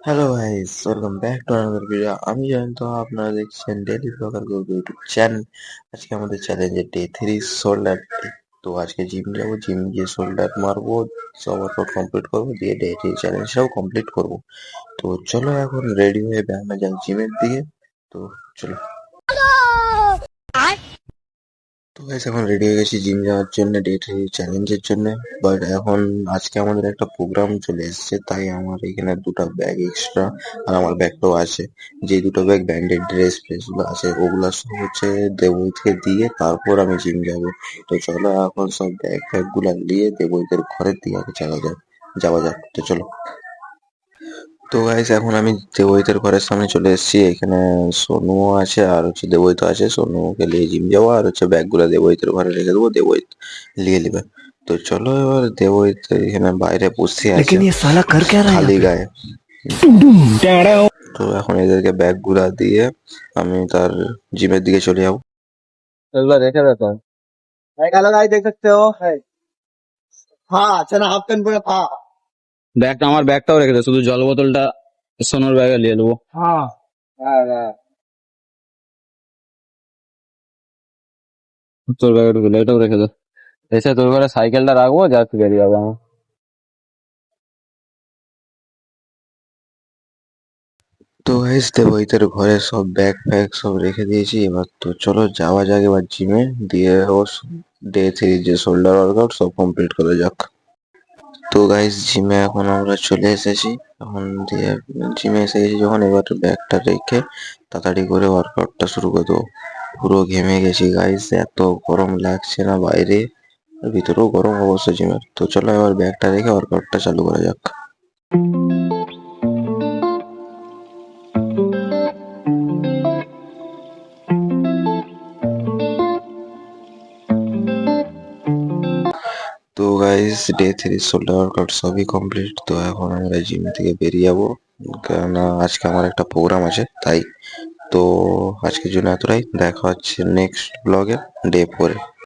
Hello guys, welcome back to another video. আমি জয়ন্ত, আপনারা দেখছেন daily blogger group YouTube channel. আজকে আমাদের চ্যালেঞ্জের ডে 3 শোল্ডার ডে। তো আজকে জিম যাবো, জিম গিয়ে শোল্ডার মারবো, সব ওয়ার্কআউট কমপ্লিট করবো, দিয়ে ডে 3 চ্যালেঞ্জটাও কমপ্লিট করবো। তো চলো এখন রেডি হয়ে বেড়ানো যাক জিমের দিকে। তো চলো। তো গাইস এখন রেডি হয়ে গেছি জিম যাওয়ার জন্য, ডে 3 চ্যালেঞ্জের জন্য। বাট এখন আজকে আমাদের একটা প্রোগ্রাম চলে এসেছে, তাই আমার এখানে দুটো ব্যাগ এক্সট্রা, আর আমার ব্যাগটাও আছে। যে দুটো ব্যাগ ব্যান্ডেড ড্রেস ফ্রেস গুলো আছে, ওগুলা সব হচ্ছে দেবইকে দিয়ে তারপর আমি জিম যাব। তো চলো এখন সব ব্যাগ ফ্যাগ গুলা নিয়ে দেবইদের ঘরের দিকে আগে যাওয়া যাক। তো চলো। তো গাইস এখন আমি দেবইতের ঘরের সামনে চলে এসেছি। এখানে সোনুও আছে আর হচ্ছে দেবইত আছে। সোনুকে নিয়ে জিম যাবো, আর হচ্ছে ব্যাগ গুলা দেবইতের ঘরে রেখে দেবো, দেবইত নিয়ে নেবে। তো চলো এবার দেবইত এখানে বাইরে বসে আছে लेकिन ये साला कर क्या रहा है यहाँ খালি पे। গায়ে। তো এখন এদেরকে ব্যাগ গুলা দিয়ে আমি তার জিমের দিকে চলে যাবো। এগুলো রেখে দে তো। हेलो गाइस देख सकते हो है। हाँ चना हाफ पैंट पूरा था। ব্যাগটা আমার ব্যাগটাও রেখে দে, শুধু জল বোতলটা সোনার ব্যাগে নিয়ে নেবো। हाँ তোর ব্যাগে ঢুকলো, এটাও রেখে দে। এসে তোর ঘরে সাইকেলটা রাখবো, জাস্ট বেরিয়ে যাবো আমার। তো গাইস দেবইতের ঘরে সব ব্যাগ ফ্যাগ সব রেখে দিয়েছি। এবার তো চলো যাওয়া যাক এবার জিমে, দিয়ে ও ডে 3 যে শোল্ডার ওয়ার্কআউট সব কমপ্লিট করা যাক। তো গাইস জিমে এখন আমরা চলে এসেছি। এখন দিয়ে জিমে এসে গেছি যখন, এবার ব্যাগটা রেখে তাড়াতাড়ি করে ওয়ার্কআউটটা শুরু করে দেবো। পুরো ঘেমে গেছি গাইস, এত গরম লাগছে না বাইরে, আর ভিতরেও গরম অবশ্য জিমের। তো চলো এবার ব্যাগটা রেখে ওয়ার্কআউটটা চালু করা যাক। তো গাইস ডে 3 শোল্ডার ওয়ার্কআউট সবই কমপ্লিট। তো এখন আমরা জিম থেকে বেরিয়ে যাবো, কেননা আজকে আমার একটা প্রোগ্রাম আছে তাই। তো আজকের জন্য এতটাই, দেখা হচ্ছে নেক্সট ব্লগে ডে 4-এ।